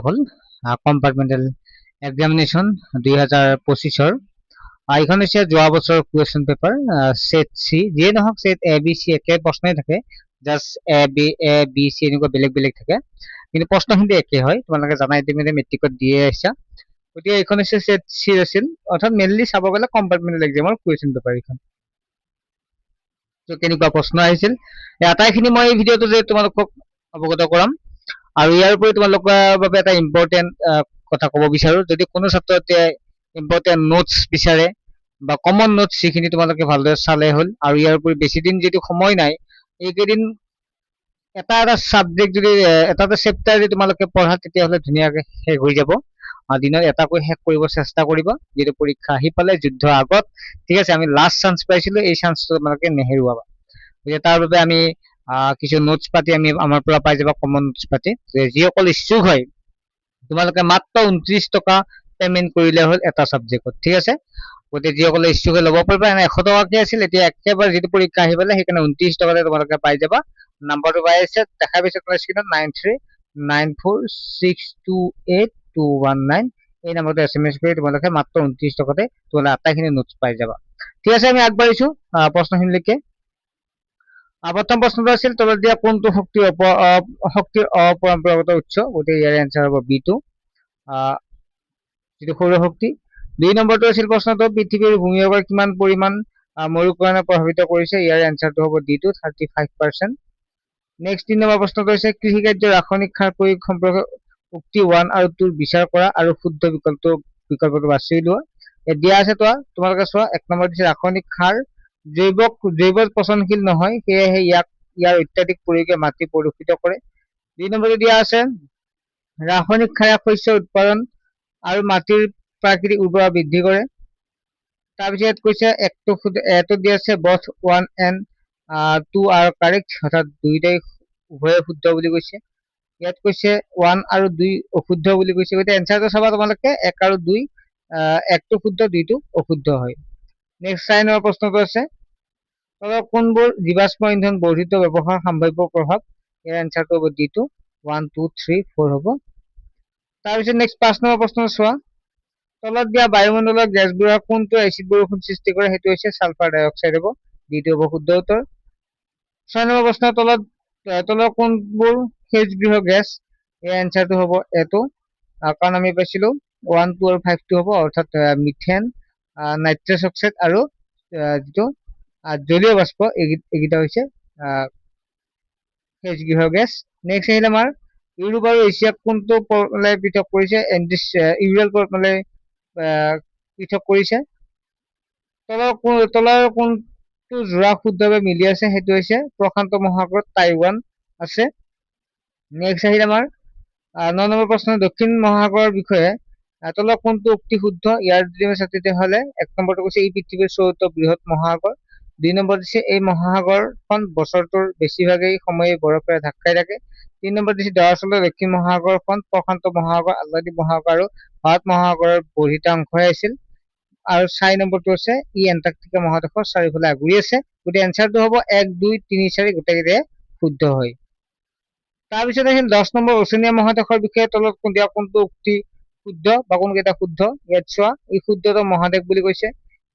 হল compartmental examination 2025 এইখন হৈছে যোৱা বছৰৰ কুৱেশ্যন পেপাৰ সেট সি যিয়ে নহওক সেট এ বি সি একে প্ৰশ্নই থাকে জাস্ট এ বি সি এনেকুৱা বেলেগ বেলেগ থাকে কিন্তু প্ৰশ্নখিনি একে হয় তোমালোকে জানা ইতিমধ্যে মেট্ৰিকত দিয়ে আহিছা গতিকে এইখন হৈছে সেট সি আছিল অৰ্থাৎ মেইনলি চাব গ'লে কম্পাৰ্টমেণ্টেল এক্সামৰ কুৱেশ্যন পেপাৰ এইখন তো কেনেকুৱা প্ৰশ্ন আহিছিল এই আটাইখিনি মই এই ভিডিঅ'টো যে তোমালোকক অৱগত কৰাম আৰু ইয়াৰ উপৰি তোমালোকৰ বাবে এটা ইম্পৰ্টেণ্ট কথা ক'ব বিচাৰো যদি কোনো ছাত্ৰতে ইম্পৰ্টেণ্ট নোটছ বিচাৰে বা কমন নোটছ যিখিনি তোমালোকে ভালদৰে চালে হ'ল আৰু ইয়াৰ উপৰি বেছি দিন যদি সময় নাই এইকেইদিন এটা এটা ছাবজেক্ট যদি এটা এটা চেপ্টাৰ যদি তোমালোকে পঢ়া তেতিয়াহ'লে ধুনীয়াকৈ শেষ হৈ যাব দিনত এটাকৈ শেষ কৰিব চেষ্টা কৰিব যিটো পৰীক্ষা আহি পালে যুদ্ধ আগত ঠিক আছে আমি লাষ্ট চান্স পাইছিলো এই চান্সটো তোমালোকে নেহেৰুৱাবা গতিকে তাৰ বাবে আমি কিছু নোটছ পাতি আমি আমাৰ পৰা পাই যাবা কমন নোটছ পাতি যিসকল ইচ্ছুক হয় তোমালোকে মাত্ৰ 29 টকা পেমেন্ট কৰিলে হ'ল এটা সাবজেক্টত ঠিক আছে গতিকে যিসকলে ইচ্ছুক ল'ব পাৰিবা এনে 100 টকাকে আছিল এতিয়া একেবাৰে যিটো পৰীক্ষা আহি পালে সেইকাৰণে 29 টকাতে তোমালোকে পাই যাবা নাম্বাৰটো পাই আছে দেখা পাইছে তোমাৰ স্ক্ৰীনত 9394628219 এই নম্বৰটো SMS কৰি তোমালোকে মাত্ৰ 29 টকাতে তোমালোকে আটাইখিনি নোটছ পাই যাবা ঠিক আছে আমি আগবাঢ়িছো প্ৰশ্নখিনিলৈকে প্ৰথম প্ৰশ্নটো আছিল তলত দিয়া কোনটো শক্তিৰ অপৰম্পৰাগত উৎস গতিকে ইয়াৰ এনসাৰ হ'ব B2 যিটো সৌৰ শক্তি 2 নম্বৰটো আছিল প্ৰশ্নটো পৃথিৱীৰ ভূমিভাগৰ কিমান পৰিমাণ মৰুকৰণে প্ৰভাৱিত কৰিছে ইয়াৰ এনসাৰটো হ'ব D2 35%। নেক্সট 3 নম্বৰ প্ৰশ্নটো হৈছে কৃষি কাৰ্যৰ ৰাসায়নিক সাৰ প্ৰয়োগ সম্পৰ্কে উক্তি 1 আৰু 2 বিচাৰ কৰা আৰু শুদ্ধ বিকল্পটো বাছি উলিওৱা দিয়া আছে তোমালোকে চোৱা 1 নম্বৰ দিছে ৰাসায়নিক সাৰ জৈৱ পচনশীল নহয় সেয়েহে ইয়াৰ অত্যাধিক প্ৰয়োগে মাটি প্ৰদূষিত কৰে 2 নম্বৰটো দিয়া আছে ৰাসায়নিক সাৰে শস্য উৎপাদন আৰু মাটিৰ প্ৰাকৃতিক উৰ্বৰতা বৃদ্ধি কৰে তাৰপিছত কৈছে এটো দিয়া আছে both 1 and 2 are correct অৰ্থাৎ দুইটাই উভয়ে শুদ্ধ বুলি কৈছে ইয়াত কৈছে 1 আৰু 2 অশুদ্ধ বুলি কৈছে গতিকে এনসাৰটো চাবা তোমালোকে 1 আৰু 2 একটো শুদ্ধ দুইটো অশুদ্ধ হয় নেক্সট 4 নম্বৰ প্ৰশ্নটো আছে কোনবোৰ জীৱাশ্ম ইন্ধন বৰ্ধিত ব্যৱহাৰ সম্ভাৱ্য প্ৰভাৱ ইয়াৰ এনসাৰটো হ'ব D2 1 2 3 4 হ'ব তাৰপিছত নেক্সট 5 নম্বৰ প্ৰশ্ন চোৱা তলত দিয়া বায়ুমণ্ডলৰ গেছবোৰৰ কোনটো এচিড বৰষুণ সৃষ্টি কৰে সেইটো হৈছে সালফাৰ ডাই অক্সাইড হ'ব D2 হ'ব শুদ্ধ উত্তৰ 6 নম্বৰ প্ৰশ্ন তলৰ কোনবোৰ সেউজগৃহ গেছ ইয়াৰ এনসাৰটো হ'ব A2 কাৰণ আমি পাইছিলো 1 2 আৰু 5 টো হ'ব অৰ্থাৎ মিথেন নাইট্ৰাছ অক্সাইড আৰু যিটো জলীয় বাষ্প এইকেইটা হৈছে সেউজগৃহ গেছ নেক্সট আহিলে আমাৰ ইউৰোপ আৰু এছিয়াক কোনটো পৰ্বতমালাই পৃথক কৰিছে ইউৰেল পৰ্বতমালাই পৃথক কৰিছে তলৰ কোনটো জোৰা শুদ্ধভাৱে মিলি আছে সেইটো হৈছে প্ৰশান্ত মহাসাগৰত টাইৱান আছে নেক্সট আহিলে আমাৰ 9 নম্বৰ প্ৰশ্ন দক্ষিণ মহাসাগৰৰ বিষয়ে তলৰ কোনটো উক্তি শুদ্ধ ইয়াৰ যদি চাতে হলে 1 নম্বৰটো কৈছে এই পৃথিৱীৰ চতুৰ্থ বৃহৎ মহাসাগৰ 2 নম্বৰ দিছে এই মহাসাগৰখন বছৰটোৰ বেছিভাগেই সময়ে বৰফেৰে ঢাক খাই থাকে 3 নম্বৰ দিছে দৰাচলতে দক্ষিণ মহাসাগৰখন প্ৰশান্ত মহাসাগৰ আটলান্টিক মহাসাগৰ আৰু ভাৰত মহাসাগৰৰ বৰ্ধিত অংশই আছিল আৰু 4 নম্বৰটো আছে ই এণ্টাৰ্কটিকা মহাদেশৰ চাৰিওফালে আগুৰি আছে গতিকে এনসাৰটো হ'ব 1 2 3 4 গোটেইকেইটা শুদ্ধ হয় তাৰপিছত আহিল 10 নম্বৰ ওচনীয়া মহাদেশৰ বিষয়ে তলত কোনটো উক্তি শুদ্ধ বা কোনকেইটা শুদ্ধ ইয়াত চোৱা এই শুদ্ধতম মহাদেশ বুলি কৈছে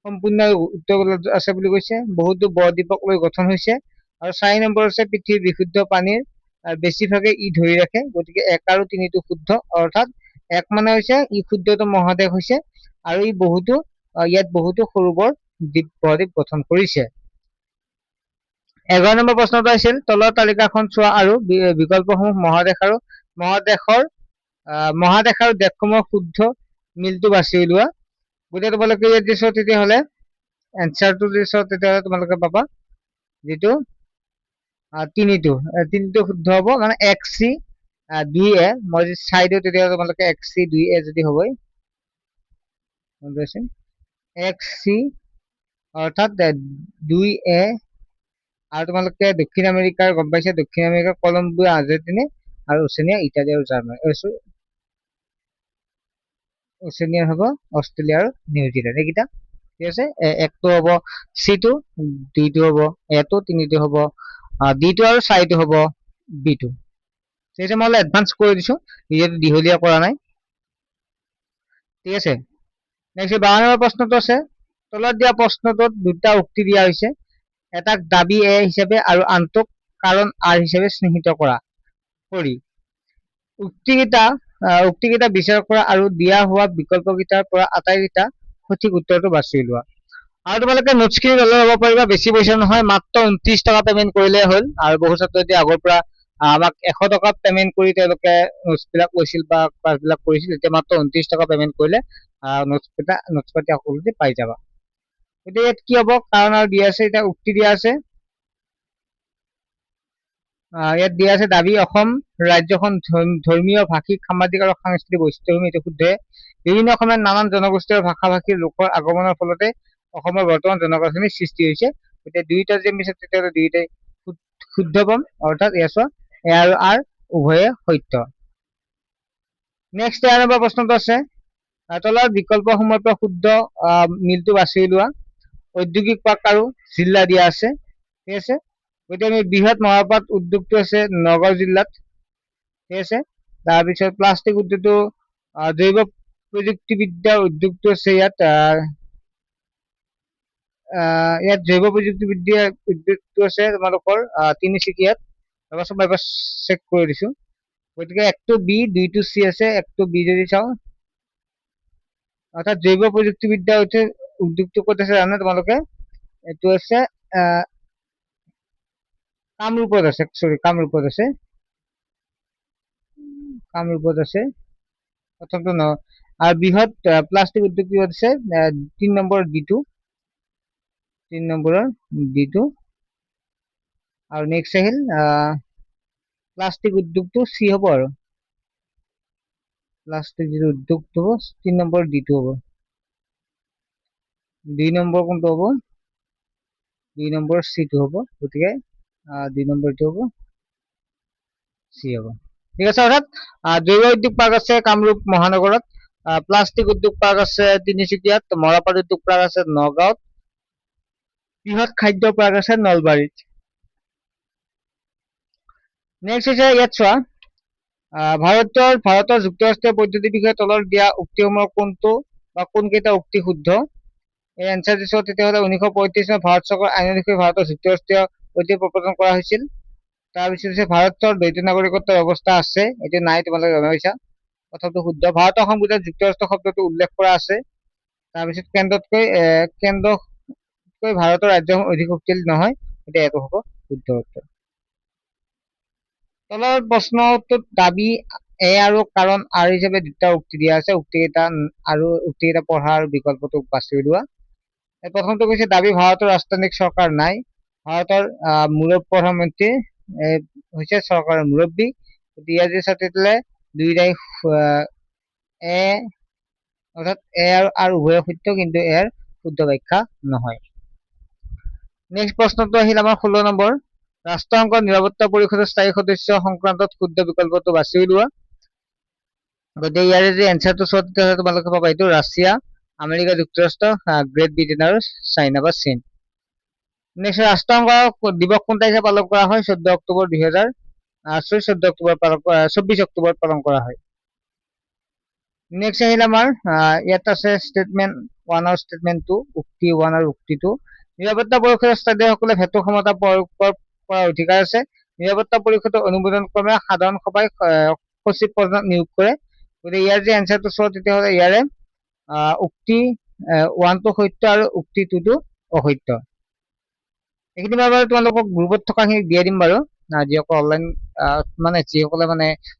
সম্পূৰ্ণ উত্তৰ আছে বুলি কৈছে বহুতো বৰদ্বীপক লৈ গঠন হৈছে আৰু 4 নম্বৰ আছে পৃথিৱীৰ বিশুদ্ধ পানীৰ বেছিভাগে ই ধৰি ৰাখে গতিকে 1 আৰু 3 টো শুদ্ধ অৰ্থাৎ 1 মানে হৈছে ই শুদ্ধতম মহাদেশ হৈছে আৰু ইয়াত বহুতো সৰু বৰ বৰদ্বীপ গঠন কৰিছে 11 নম্বৰ প্ৰশ্নটো আছিল তলৰ তালিকাখন চোৱা আৰু বিকল্পসমূহ মহাদেশ আৰু দেশসমূহৰ শুদ্ধ মিলটো বাছি উলিওৱা গতিকে তোমালোকে ইয়াত দিছো তেতিয়াহ'লে এনসাৰটো দিছো তেতিয়াহ'লে তোমালোকে পাবা যেটো তিনিটো শুদ্ধ হ'ব মানে XC 2A মই যদি চাই দিওঁ তেতিয়াহ'লে তোমালোকে XC 2A যদি হ'বই XC অৰ্থাৎ 2A আৰু তোমালোকে দক্ষিণ আমেৰিকাৰ গম পাইছে দক্ষিণ আমেৰিকাৰ কলম্বিয়া আৰ্জেণ্টিনা আৰু ওচেনিয়া ইটালী আৰু জাৰ্মানী ওচেনিয়া হ'ব অষ্ট্ৰেলিয়া আৰু নিউজিলেণ্ড এইকেইটা ঠিক আছে 1টো হ'ব C2 2টো হ'ব A2 3টো হ'ব D2 আৰু 4টো হ'ব B2 ঠিক আছে, মই অলপ এডভান্স কৰি দিছো, যিহেতু দীঘলীয়া কৰা নাই। ঠিক আছে, নেক্সট 12 নম্বৰ প্ৰশ্নটো আছে, তলত দিয়া প্ৰশ্নটোত দুটা উক্তি দিয়া হৈছে, এটাক দাবী এ হিচাপে আৰু আনটোক কাৰণ আৰ হিচাপে চিহ্নিত কৰি উক্তিকেইটা বিচাৰ কৰা আৰু দিয়া হোৱা বিকল্পকেইটাৰ পৰা আটাইকেইটা সঠিক উত্তৰটো বাছি লোৱা। আৰু তোমালোকে নোটছখিনি ল'লে ল'ব পাৰিবা, বেছি পইচা নহয়, মাত্ৰ 29 টকা পেমেন্ট কৰিলে হ'ল। আৰু বহু ছাত্ৰই এতিয়া আগৰ পৰা আমাক 100 টকা পেমেন্ট কৰি তেওঁলোকে নোটছ বিলাক লৈছিল বা ক্লাছ বিলাক কৰিছিল, এতিয়া মাত্ৰ 29 টকা পেমেন্ট কৰিলে নোটছ পাতি সকলোতে পাই যাবা। এতিয়া ইয়াত কি হ'ব, কাৰণ আৰু দিয়া আছে, এতিয়া উক্তি দিয়া আছে, ইয়াত দিয়া আছে দাবী অসম ৰাজ্যখন ধৰ্মীয়, ভাষিক, সামাজিক আৰু সাংস্কৃতিক বৈচিত্ৰ্যভূমি, এইটো শুদ্ধ। বিভিন্ন সময়ত নানান জনগোষ্ঠী আৰু ভাষা ভাষীৰ লোকৰ আগমনৰ ফলতে অসমৰ বৰ্তমান জনগাঁথনিৰ সৃষ্টি হৈছে। এতিয়া দুইটা যে মিছে তেতিয়াহ'লে দুইটাই শুদ্ধ পাম, অৰ্থাৎ এ আৰু আৰ উভয়ে সত্য। নেক্সট 13 নম্বৰ প্ৰশ্নটো আছে, তলৰ বিকল্পসমূহৰ পৰা শুদ্ধ মিলটো বাছি লোৱা। ঔদ্যোগিক পাৰ্ক আৰু জিলা দিয়া আছে। ঠিক আছে, গতিকে আমি বৃহৎ মৰাপাট উদ্যোগটো আছে নগাঁও জিলাত। ঠিক আছে, তাৰপিছত প্লাষ্টিক উদ্যোগটো জৈৱ প্ৰযুক্তিবিদ্যা উদ্যোগটো আছে ইয়াত জৈৱ প্ৰযুক্তিবিদ্যা উদ্যোগটো আছে তোমালোকৰ তিনিচুকীয়াত। ৰবাচোন মই এবাৰ চেক কৰি দিছো। গতিকে 1টো বি 2টো চি আছে, 1টো বি যদি চাওঁ, অৰ্থাৎ জৈৱ প্ৰযুক্তিবিদ্যা উদ্যোগটো ক'ত আছে জানে তোমালোকে, এইটো আছে কামৰূপত আছে, কামৰূপত আছে, প্ৰথমটো ন। আৰু বৃহৎ প্লাষ্টিক উদ্যোগ কিহত আছে, 3 নম্বৰ ডিটো, 3 নম্বৰৰ ডিটো। আৰু নেক্সট আহিল প্লাষ্টিক উদ্যোগটো চি হ'ব, আৰু প্লাষ্টিক যিটো উদ্যোগটো হ'ব 3 নম্বৰ ডিটো হ'ব। 2 নম্বৰ কোনটো হ'ব, 2 নম্বৰ চিটো হ'ব। গতিকে 2 নম্বৰটো হ'ব চি হ'ব। ঠিক আছে, অৰ্থাৎ জৈৱ উদ্যোগ পাৰ্ক আছে কামৰূপ মহানগৰত, প্লাষ্টিক উদ্যোগ পাৰ্ক আছে তিনিচুকীয়াত, মৰাপাট উদ্যোগ পাৰ্ক আছে নগাঁৱত, বৃহৎ খাদ্য পাৰ্ক আছে নলবাৰীত। নেক্সট হৈছে ইয়াত চোৱা, ভাৰতৰ যুক্তৰাষ্ট্ৰীয় পদ্ধতিৰ বিষয়ে তলৰ দিয়া উক্তিসমূহৰ কোনটো বা কোনকেইটা উক্তি শুদ্ধ। এই এনচাৰ দিছো, তেতিয়াহ'লে 1935 চনত ভাৰত চৰকাৰৰ আইন অনুসৰি ভাৰতৰ যুক্তৰাষ্ট্ৰীয় পদ্ধতি প্ৰৱৰ্তন কৰা হৈছিল। তাৰপিছত হৈছে ভাৰতৰ দ্বৈত নাগৰিকত্ব ব্যৱস্থা আছে, এইটো নাই, তোমালোকে গম পাইছা। কথাটো শুদ্ধ। ভাৰতৰ সংবিধানত যুক্তৰাষ্ট্ৰ শব্দটো উল্লেখ কৰা আছে। তাৰপিছত কেন্দ্ৰতকৈ ভাৰতৰ ৰাজ্যসমূহ অধিক শক্তিশালী নহয়, এতিয়া এইটো হ'ব শুদ্ধ উত্তৰ। তলৰ প্ৰশ্নটোত দাবী এ আৰু কাৰণ আৰ হিচাপে দুটা উক্তি দিয়া আছে, উক্তিকেইটা পঢ়া আৰু বিকল্পটো বাছি উলিওৱা। প্ৰথমটো কৈছে দাবী ভাৰতৰ ৰাজতান্ত্ৰিক চৰকাৰ নাই, ভাৰতৰ প্ৰধানমন্ত্ৰী হৈছে চৰকাৰৰ মুৰব্বী। ইয়াৰ যে তেতিয়াহ'লে দুইটাই অৰ্থাৎ এ আৰু আৰ উভয়ে সত্য, কিন্তু ইয়াৰ শুদ্ধ ব্যাখ্যা নহয়। নেক্সট প্ৰশ্নটো আহিল আমাৰ 16 নম্বৰ, ৰাষ্ট্ৰসংঘৰ নিৰাপত্তা পৰিষদৰ স্থায়ী সদস্য সংক্ৰান্তত শুদ্ধ বিকল্পটো বাছি উলিওৱা। গতিকে ইয়াৰে যে এনচাৰটো চোৱা, তেতিয়াহ'লে তোমালোকে পাবা এইটো ৰাছিয়া, আমেৰিকা যুক্তৰাষ্ট্ৰ, গ্ৰেট ব্ৰিটেইন আৰু চাইনা বা চীন। নেক্সট, ৰাষ্ট্ৰসংঘ দিৱস কোন তাৰিখে পালন কৰা হয়, 24 অক্টোবৰ পালন কৰা হয়। নেক্সট আহিল আমাৰ ইয়াত আছে ষ্টেটমেন্ট 1 আৰু ষ্টেটমেন্ট 2, উক্তি 1 আৰু উক্তি 2। নিৰাপত্তা পৰিষদৰ সদস্যসকলে ভেটো ক্ষমতা প্ৰয়োগ কৰাৰ অধিকাৰ আছে। নিৰাপত্তা পৰিষদৰ অনুমোদন ক্ৰমে সাধাৰণ সভাই সচিব প্ৰধানক নিয়োগ কৰে। গতিকে ইয়াৰ যে এনচাৰটো চোৱা, তেতিয়াহ'লে ইয়াৰে উক্তি 1টো সত্য আৰু উক্তি 2টো অসত্য। এইখিনি মই বাৰু তোমালোকক গ্ৰুপত থকাখিনি দিয়া দিম বাৰু, যিসকলে অনলাইন যিসকলে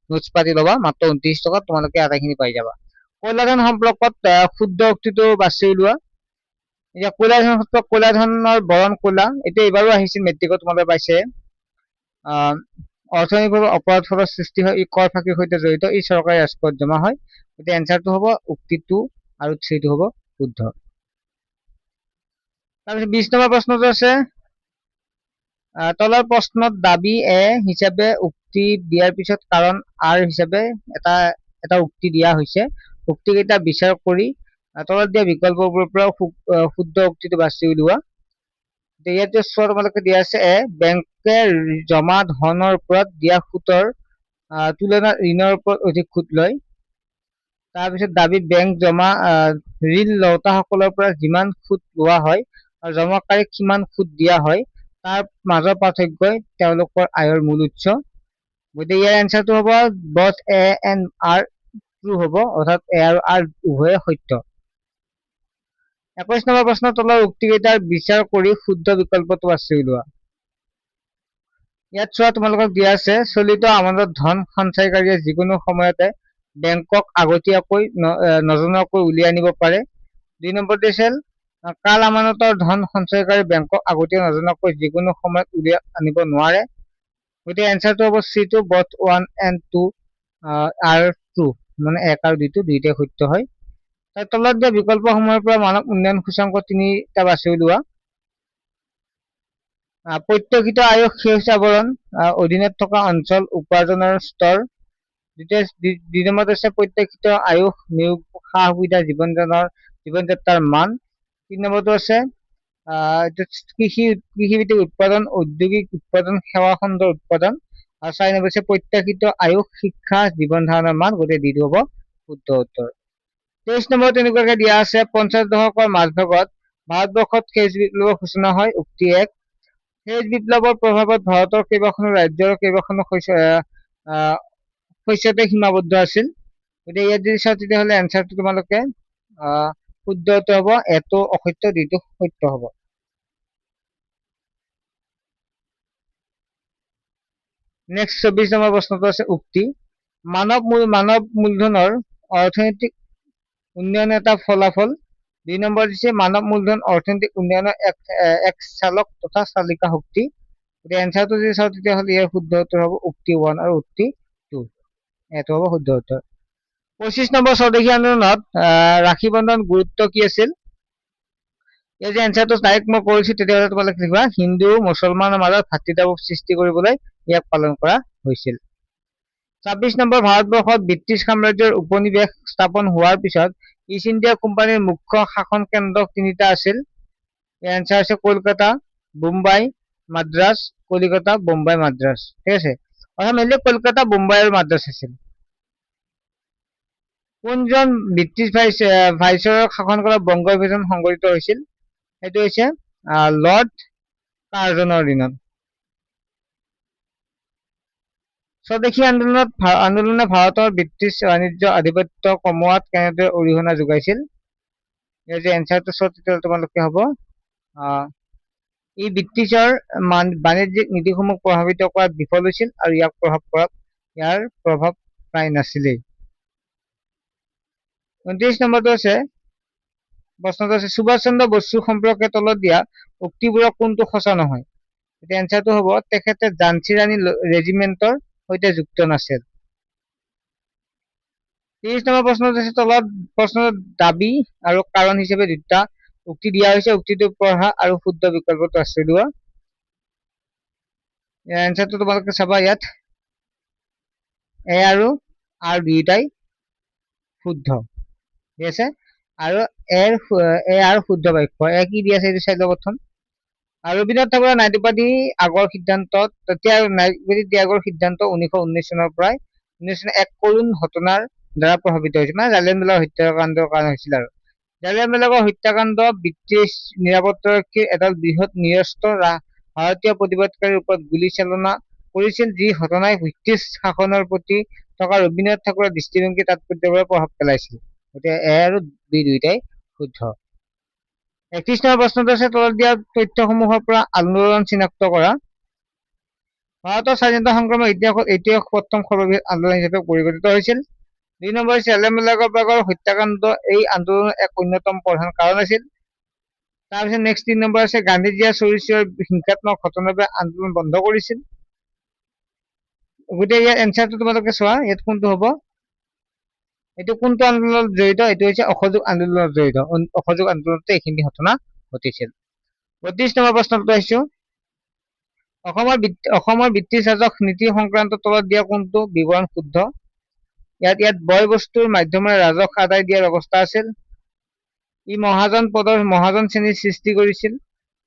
নোটছ পাতি ল'বা, মাত্ৰ 29 টকাত তোমালোকে আটাইখিনি পাই যাবা। কয়লা ধন সম্পৰ্কত শুদ্ধ উক্তিটো বাছি উলিওৱা। এতিয়া কয়লা ধনৰ বৰণ কয়লা, এইটো এইবাৰো আহিছিল মেট্ৰিকত, তোমালোকে পাইছে। অৰ্থনৈতিক অপৰাধ ফলত সৃষ্টি হয়, ই কৰ ফাঁকিৰ সৈতে জড়িত, ই চৰকাৰী ৰাজকোষত জমা হয়। এতিয়া এনচাৰটো হ'ব উক্তি 2 আৰু 3টো হ'ব শুদ্ধ। তাৰপিছত 20 নম্বৰ প্ৰশ্নটো আছে, তলৰ প্ৰশ্নত দাবী এ হিচাপে উক্তি দিয়াৰ পিছত কাৰণ আৰ হিচাপে এটা উক্তি দিয়া হৈছে। উক্তিকেইটা বিচাৰ কৰি তলত দিয়া বিকল্পবোৰৰ পৰা শুদ্ধ উক্তিটো বাছি উলিওৱা। ইয়াত যে চোৱা, তোমালোকে দিয়া আছে বেংকে জমা ধনৰ ওপৰত দিয়া সুতৰ তুলনাত ঋণৰ ওপৰত অধিক সুদ লয়। তাৰপিছত দাবী বেংক জমা ঋণ লওঁতাসকলৰ পৰা যিমান সুদ লোৱা হয় আৰু জমাকাৰীক কিমান সুদ দিয়া হয় তাৰ মাজৰ পাৰ্থক্যই তেওঁলোকৰ আয়ৰ মূল উৎস। গতিকে ইয়াৰ এনচাৰটো হ'ব both A and R true হ'ব, অৰ্থাৎ এ আৰু আৰ উভয়ে সত্য। 21 নম্বৰ প্ৰশ্ন, তলৰ উক্তিকেইটাৰ বিচাৰ কৰি শুদ্ধ বিকল্পটো বাছি উলিওৱা। ইয়াত চোৱা, তোমালোকক দিয়া আছে চলিত আমানত ধন সঞ্চয়কাৰীয়ে যিকোনো সময়তে বেংকক আগতীয়াকৈ নজনোৱাকৈ উলিয়াই আনিব পাৰে। 2 নম্বৰ দিছিল কাল আমানতৰ ধন সঞ্চয়কাৰী বেংকক আগতীয়া নজনোৱাকৈ যিকোনো সময়ত উলিয়াই আনিব নোৱাৰে। গতিকে এনচাৰটো হ'ব C two, both 1 and 2 are true, মানে 1 আৰু 2 দুইটাই সত্য হয়। তাৰ তলত দিয়া বিকল্পসমূহৰ পৰা মানৱ উন্নয়ন সূচাংক 3টা বাছি উলিওৱা। প্ৰত্যক্ষিত আয়ুস সেউজীয়া আৱৰণ, অধীনত থকা অঞ্চল, উপাৰ্জনৰ স্তৰ। 2 নম্বৰত আছে প্ৰত্যক্ষিত আয়ুস, নিয়োগ, সা সুবিধা, জীৱনযাত্ৰাৰ মান। 3 নম্বৰটো আছে কৃষিভিত্তিক উৎপাদন, ঔদ্যোগিক উৎপাদন, সেৱা খণ্ডৰ উৎপাদন। আৰু 4 নম্বৰ আছে প্ৰত্যাশিত আয়ুস, শিক্ষা, জীৱন ধাৰণৰ মান। গতিকে ডিটো হ'ব শুদ্ধ উত্তৰ। 23 নম্বৰ তেনেকুৱাকে দিয়া আছে 50 দশকৰ মাজভাগত ভাৰতবৰ্ষত সেউজ বিপ্লৱৰ সূচনা হয়। উক্তি 1, সেউজ বিপ্লৱৰ প্ৰভাৱত ভাৰতৰ কেইবাখনো ৰাজ্য আৰু কেইবাখনো শস্যতে সীমাবদ্ধ আছিল। গতিকে ইয়াত যদি চাওঁ তেতিয়াহ'লে এনচাৰটো তোমালোকে শুদ্ধ উত্তৰ হ'ব, এটো অসত্য, ডিটো সত্য হ'ব। নেক্সট 24 নম্বৰ প্ৰশ্নটো আছে উক্তি, মানৱ মূলধনৰ অৰ্থনৈতিক উন্নয়ন এটা ফলাফল। 2 নম্বৰ দিছে মানৱ মূলধন অৰ্থনৈতিক উন্নয়নৰ এক চালক তথা চালিকা শক্তি। গতিকে এনচাৰটো যদি চাওঁ তেতিয়াহ'লে ইয়াৰ শুদ্ধ উত্তৰ হ'ব উক্তি 1 আৰু উক্তি 2, এইটো হ'ব শুদ্ধ উত্তৰ। 25 নম্বৰ স্বদেশী আন্দোলনত ৰাখি বন্ধন গুৰুত্ব কি আছিল? এই যে এনচাৰটো ডাইৰেক্ট মই কৰিছো, তেতিয়াহ'লে তোমালোকে লিখিবা হিন্দু মুছলমানৰ মাজত ভাতৃত্ববোধ সৃষ্টি কৰিবলৈ ইয়াক পালন কৰা হৈছিল। 26 নম্বৰ ভাৰতবৰ্ষত ব্ৰিটিছ সাম্ৰাজ্যৰ উপনিৱেশ স্থাপন হোৱাৰ পিছত ইষ্ট ইণ্ডিয়া কোম্পানীৰ মুখ্য শাসন কেন্দ্ৰ 3টা আছিল। ইয়াৰ এনচাৰ হৈছে কলকাতা, বোম্বাই, মাদ্ৰাজ, কলিকতা, বোম্বাই, মাদ্ৰাজ। ঠিক আছে, অৰ্থাৎ মেইনলি কলকাতা, বোম্বাই আৰু মাদ্ৰাজ আছিল। কোনজন ব্ৰিটিছ ভাইচৰয়ক শাসন কালত বংগ বিভাজন সংঘটিত হৈছিল? সেইটো হৈছে লৰ্ড কাৰ্জনৰ দিনত। স্বদেশী আন্দোলনে ভাৰতৰ ব্ৰিটিছ বাণিজ্য আধিপত্য কমোৱাত কেনেদৰে অৰিহণা যোগাইছিল? ইয়াৰ যে এনচাৰটো চোৱা তেতিয়াহ'লে তোমালোকে হ'ব ই ব্ৰিটিছৰ বাণিজ্যিক নীতিসমূহ প্ৰভাৱিত কৰাত বিফল হৈছিল আৰু ইয়াৰ প্ৰভাৱ প্ৰায় নাছিলেই। 29 নম্বৰটো আছে প্ৰশ্নটো আছে সুভাষ চন্দ্ৰ বসু সম্পৰ্কে তলত দিয়া উক্তিবোৰৰ কোনটো সঁচা নহয়? এতিয়া এনচাৰটো হ'ব তেখেতে ঝান্সী ৰাণী ৰেজিমেণ্টৰ সৈতে যুক্ত নাছিল। 30 নম্বৰ প্ৰশ্নটো আছে তলত প্ৰশ্নৰ দাবী আৰু কাৰণ হিচাপে 2টা উক্তি দিয়া হৈছে, উক্তিটো পঢ়া আৰু শুদ্ধ বিকল্পটো আছে লোৱা। এনচাৰটো তোমালোকে চাবা, ইয়াত এ আৰু আৰ দুইটাই শুদ্ধ। ঠিক আছে, আৰু এ আৰু শুদ্ধ বাক্য এ কি দি আছে এইটো চাই লওঁ প্ৰথম। ৰবীন্দ্ৰনাথ ঠাকুৰৰ নাইদুপাধি আগৰ সিদ্ধান্তত 1919 চনৰ পৰাই 19 চনৰ এক কৰুণ ঘটনাৰ দ্বাৰা প্ৰভাৱিত হৈছিল, মানে জালিয়ানৱালা হত্যাকাণ্ডৰ কাৰণে হৈছিল। আৰু জালিয়ানৱালা হত্যাকাণ্ড ব্ৰিটিছ নিৰাপত্তাৰক্ষীৰ এডাল বৃহৎ নিৰস্ত্ৰ ভাৰতীয় প্ৰতিবাদকাৰীৰ ওপৰত গুলীচালনা কৰিছিল, যি ঘটনাই ব্ৰিটিছ শাসনৰ প্ৰতি থকা ৰবীন্দ্ৰনাথ ঠাকুৰৰ দৃষ্টিভংগী তাৎপৰ্য্যৰে প্ৰভাৱ পেলাইছিল। গতিকে এ আৰু বি দুইটাই শুদ্ধ। 31 নম্বৰ প্ৰশ্নটো আছে তলত দিয়া তথ্যসমূহৰ পৰা আন্দোলন চিনাক্ত কৰা। ভাৰতৰ স্বাধীনতা সংগ্ৰামৰ ইতিহাসত এইটোৱে প্ৰথম সৰ্ববৃহৎ আন্দোলন হিচাপে পৰিগণিত হৈছিল। 2 নম্বৰ হৈছে জালিয়ানৱালা হত্যাকাণ্ড এই আন্দোলনৰ এক অন্যতম প্ৰধান কাৰণ আছিল। তাৰপিছত নেক্সট 3 নম্বৰ আছে গান্ধীজীয়ে চৌৰিচৌৰাৰ হিংসাত্মক ঘটনাৰ বাবে আন্দোলন বন্ধ কৰিছিল। গতিকে ইয়াৰ এনচাৰটো তোমালোকে চোৱা, ইয়াত কোনটো হ'ব? এইটো কোনটো আন্দোলনত জড়িত? এইটো হৈছে অসহযোগ আন্দোলনত জড়িত। অসহযোগ আন্দোলনতে এইখিনি ঘটনা ঘটিছিল। 32 নম্বৰ প্ৰশ্নটো আহিছো, অসমৰ ব্ৰিটিছ ৰাজহ নীতি সংক্ৰান্ত তলত দিয়া কোনটো বিৱৰণ শুদ্ধ? ইয়াত বয় বস্তুৰ মাধ্যমেৰে ৰাজহ আদায় দিয়াৰ ব্যৱস্থা আছিল। ই মহাজন শ্ৰেণীৰ সৃষ্টি কৰিছিল।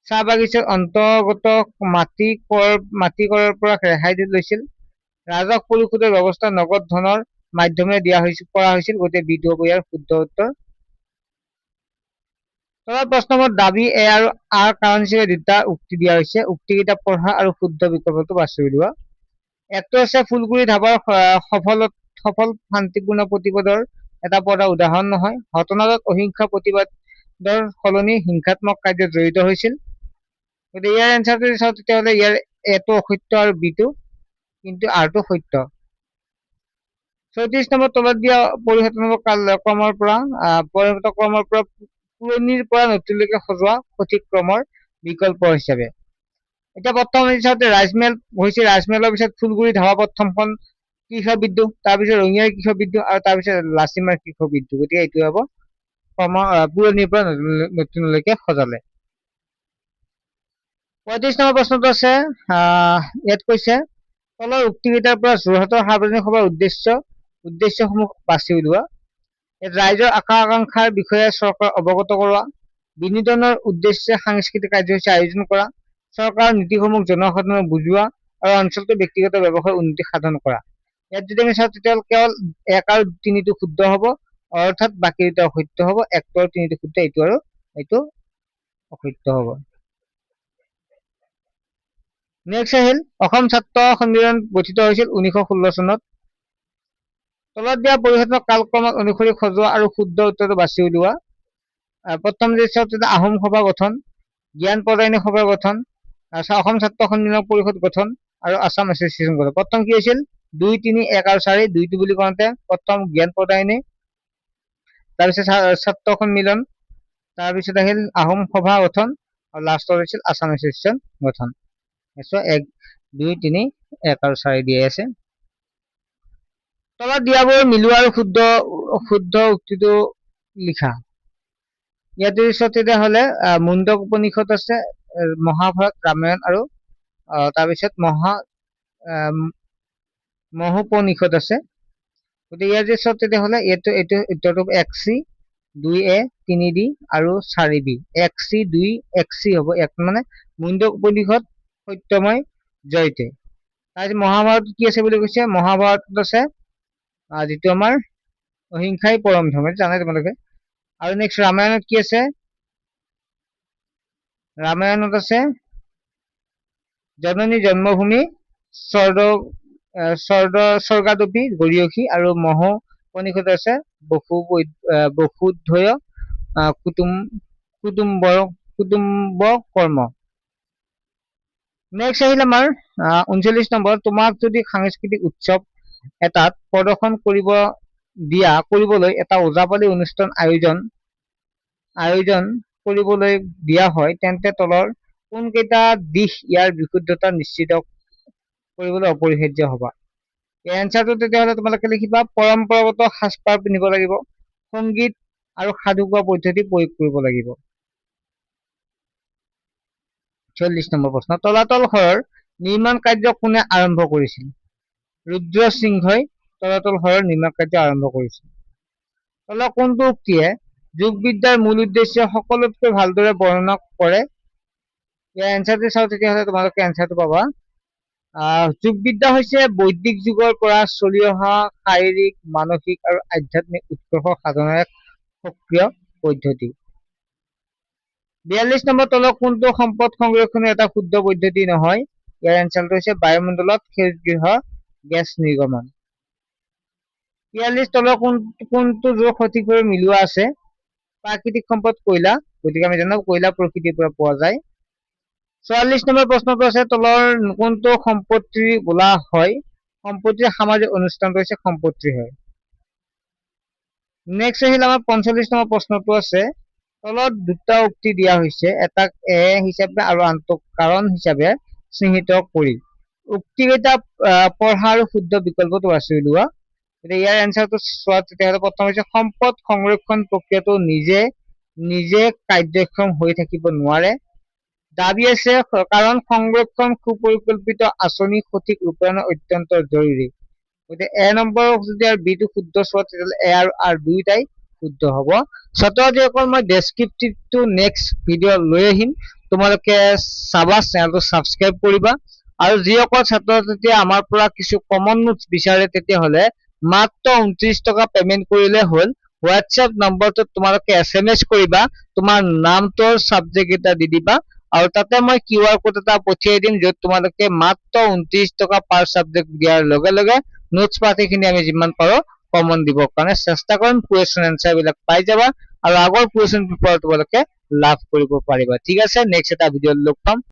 চাহ বাগিচাৰ অন্তৰ্গত মাটি কৰৰ পৰা ৰেহাই লৈছিল। ৰাজহ পৰিশোধৰ ব্যৱস্থা নগদ ধনৰ মাধ্যমেৰে কৰা হৈছিল, গতিকে বিটো হ'ব ইয়াৰ শুদ্ধ উত্তৰ। তলৰ প্ৰশ্নবোৰ দাবী এ আৰু আৰ কাৰণ হিচাপে দুটা উক্তি দিয়া হৈছে, উক্তিকেইটা পঢ়া আৰু শুদ্ধ বিকল্পটো বাছি উলিওৱা। একটো আছে ফুলগুৰি ধাবাৰ সফল শান্তিপূৰ্ণ প্ৰতিবাদৰ এটা পদ উদাহৰণ নহয়, ঘটনাটোত অহিংসা প্ৰতিবাদৰ সলনি হিংসাত্মক কাৰ্যত জড়িত হৈছিল। গতিকে ইয়াৰ এনচাৰটো যদি চাওঁ তেতিয়াহ'লে ইয়াৰ এটো অসত্য আৰু বিটো কিন্তু আৰটো সত্য। 34 নম্বৰ তলত দিয়া পৰিঘটনামূলক ক্ৰমৰ পৰা পুৰণিৰ পৰা নতুনলৈকে সজোৱা সঠিক ক্ৰমৰ বিকল্প হিচাপে। এতিয়া প্ৰথম চাওঁতে ৰাজমেল হৈছে, ৰাজমেলৰ পিছত ফুলগুৰি ধাবা প্ৰথমখন কৃষক বিদ্ৰোহ, তাৰপিছত ৰঙিয়াৰ কৃষক বিদ্ৰোহ আৰু তাৰপিছত লাচিমাৰ কৃষক বিদ্ৰোহ। গতিকে এইটো হ'ব পুৰণিৰ পৰা নতুনলৈকে সজালে। 35 নম্বৰ প্ৰশ্নটো আছে, ইয়াত কৈছে তলৰ উক্তিকেইটাৰ পৰা যোৰহাটৰ সাৰ্বজনীন সভাৰ উদ্দেশ্যসমূহ বাছি উলিওৱা। ৰাইজৰ আশা আকাংক্ষাৰ বিষয়ে চৰকাৰ অৱগত কৰোৱা, বিনোদনৰ উদ্দেশ্যে সাংস্কৃতিক কাৰ্যসূচী আয়োজন কৰা, চৰকাৰৰ নীতিসমূহ জনসাধাৰণক বুজোৱা আৰু অঞ্চলটোৰ ব্যক্তিগত ব্যৱসায়ৰ উন্নতি সাধন কৰা। ইয়াত যদি আমি চাওঁ তেতিয়াহ'লে কেৱল 1 আৰু 3টো শুদ্ধ হ'ব, অৰ্থাৎ বাকী দুটা অসত্য হ'ব। 1 আৰু 3টো শুদ্ধ, এইটো আৰু এইটো অসত্য হ'ব। নেক্সট আহিল অসম ছাত্ৰ সন্মিলন গঠিত হৈছিল 1916 চনত। তলত দিয়া পৰিঘটনাক কালক্ৰমত অনুসৰি সজোৱা আৰু শুদ্ধ উত্তৰটো বাছি উলিওৱা। প্ৰথম যে চাওঁ তেতিয়া আহোম সভা গঠন, জ্ঞান প্ৰদায়নী সভা গঠন, অসম ছাত্ৰ সন্মিলন পৰিষদ গঠন আৰু আছাম এছ'চিয়েশ্যন গঠন। প্ৰথম কি হৈছিল 2, 3, 1 আৰু 4, 2টো বুলি কওঁতে প্ৰথম জ্ঞান প্ৰদায়নী, তাৰপিছত ছাত্ৰ সন্মিলন, তাৰপিছত আহিল আহোম সভা গঠন আৰু লাষ্টত হৈছিল আছাম এছ'চিয়েশ্যন গঠন। 1, 2, 3, 1 আৰু 4 দিয়া আছে। তলত দিয়াবোৰ মিলোৱা আৰু শুদ্ধ উক্তিটো লিখা। ইয়াত যদি চাওঁ তেতিয়াহ'লে মুণ্ডক উপনিষদ আছে, মহাভাৰত, ৰামায়ণ আৰু তাৰপিছত মহোপনিষদ আছে। গতিকে ইয়াত যদি চাওঁ তেতিয়াহ'লে এইটো উত্তৰটো 1C, 2A, 3D আৰু 4B। 1C, 2, 1C হ'ব। মানে মুণ্ডক উপনিষদ সত্যময় জয়তে। তাৰপিছত মহাভাৰত কি আছে বুলি কৈছে, মহাভাৰতত আছে যিটো আমাৰ অহিংসাই পৰম ধৰ্ম, জানাই তোমালোকে। আৰু নেক্সট ৰামায়ণত কি আছে, ৰামায়ণত আছে জননী জন্মভূমি স্বৰ্গাদপি গৰীয়সী, আৰু মহোপনিষদ আছে বসুদ্ধয় কুটুম্ব কৰ্ম। নেক্সট আহিল আমাৰ 39 নম্বৰ, তোমাক যদি সাংস্কৃতিক উৎসৱ এটাত প্ৰদৰ্শন কৰিবলৈ এটা ওজাপালি অনুষ্ঠান আয়োজন কৰিবলৈ দিয়া হয়, তেন্তে তলৰ কোনকেইটা দিশ ইয়াৰ বিশুদ্ধতা নিশ্চিত কৰিবলৈ অপৰিহাৰ্য হবা। এই এনচাৰটো তেতিয়াহ'লে তোমালোকে লিখিবা পৰম্পৰাগত সাজপাৰ পিন্ধিব লাগিব, সংগীত আৰু সাধু কোৱা পদ্ধতি প্ৰয়োগ কৰিব লাগিব। 40 নম্বৰ প্ৰশ্ন, তলাতল ঘৰৰ নিৰ্মাণ কাৰ্য কোনে আৰম্ভ কৰিছিল? ৰুদ্ৰসিংহই তলাতল ঘৰৰ নিৰ্মাণ কাৰ্য আৰম্ভ কৰিছিল। তলৰ কোনটো উক্তিয়ে যোগবিদ্যাৰ মূল উদ্দেশ্য সকলোতকৈ ভালদৰে বৰ্ণনা কৰে? ইয়াৰ এনচাৰটো চাওঁ তেতিয়াহ'লে তোমালোকে এনচাৰটো পাবা। যোগবিদ্যা হৈছে বৈদিক যুগৰ পৰা চলি অহা শাৰীৰিক, মানসিক আৰু আধ্যাত্মিক উৎকৰ্ষ সাধনৰ এক সক্ৰিয় পদ্ধতি। 42 নম্বৰ, তলৰ কোনটো সম্পদ সংৰক্ষণৰ এটা শুদ্ধ পদ্ধতি নহয়? ইয়াৰ এনচাৰটো হৈছে বায়ুমণ্ডলত সেউজগৃহ গেছ নিৰ্গমন। 43 তলৰ কোনটো যোগ সঠিকভাৱে মিলোৱা আছে? প্ৰাকৃতিক সম্পদ কয়লা, গতিকে আমি জানো কয়লা প্ৰকৃতিৰ পৰা পোৱা যায়। 44 নম্বৰ প্ৰশ্নটো আছে, তলৰ কোনটো সম্পত্তি বোলা হয়? সম্পত্তিৰ সামাজিক অনুষ্ঠানটো হৈছে সম্পত্তি হয়। নেক্সট আহিল আমাৰ 45 নম্বৰ প্ৰশ্নটো আছে, তলত দুটা উক্তি দিয়া হৈছে, এটাক এ হিচাপে আৰু আনটোক কাৰণ হিচাপে চিহ্নিত কৰি উক্তিকেইটা পঢ়া আৰু শুদ্ধ বিকল্পটো বাছি উলিওৱা। ইয়াৰ এনচাৰটো চোৱা তেতিয়াহ'লে প্ৰথম হৈছে সম্পদ সংৰক্ষণ প্ৰক্ৰিয়াটো নিজে কাৰ্যক্ষম হৈ থাকিব নোৱাৰে। দাবী আছে কাৰণ সংৰক্ষণ সুপৰিকল্পিত আঁচনি সঠিক ৰূপায়ণৰ অত্যন্ত জৰুৰী। গতিকে এ নম্বৰ যদি আৰু বিটো শুদ্ধ চোৱা তেতিয়াহ'লে এ আৰু আৰ দুয়োটাই শুদ্ধ হ'ব। ছাত্ৰ-ছাত্ৰীসকল, মই ডেছক্ৰিপটিভটো নেক্সট ভিডিঅ' লৈ আহিম, তোমালোকে চাবা, চেনেলটো ছাবস্ক্ৰাইব কৰিবা আৰু যিসকল ছাত্ৰ ছাত্ৰীয়ে আমাৰ পৰা কিছু কমন নোটছ বিচাৰে তেতিয়াহ'লে মাত্ৰ 29 টকা পেমেন্ট কৰিলে হ'ল। হোৱাটছএপ নম্বৰটোত তোমালোকে SMS কৰিবা, তোমাৰ নামটো সাবজেক্ট এটা দি দিবা আৰু তাতে মই QR কোড এটা পঠিয়াই দিম য'ত তোমালোকে মাত্ৰ 29 টকা পাৰ সাবজেক্ট দিয়াৰ লগে লগে নোটছ পাতিখিনি আমি যিমান পাৰো কমন দিবৰ কাৰণে চেষ্টা কৰিম। কুৱেশ্যন এনচাৰ বিলাক পাই যাবা আৰু আগৰ কুৱেশ্যন পেপাৰ তোমালোকে লাভ কৰিব পাৰিবা। ঠিক আছে, নেক্সট এটা ভিডিঅ'ত লগ পাম।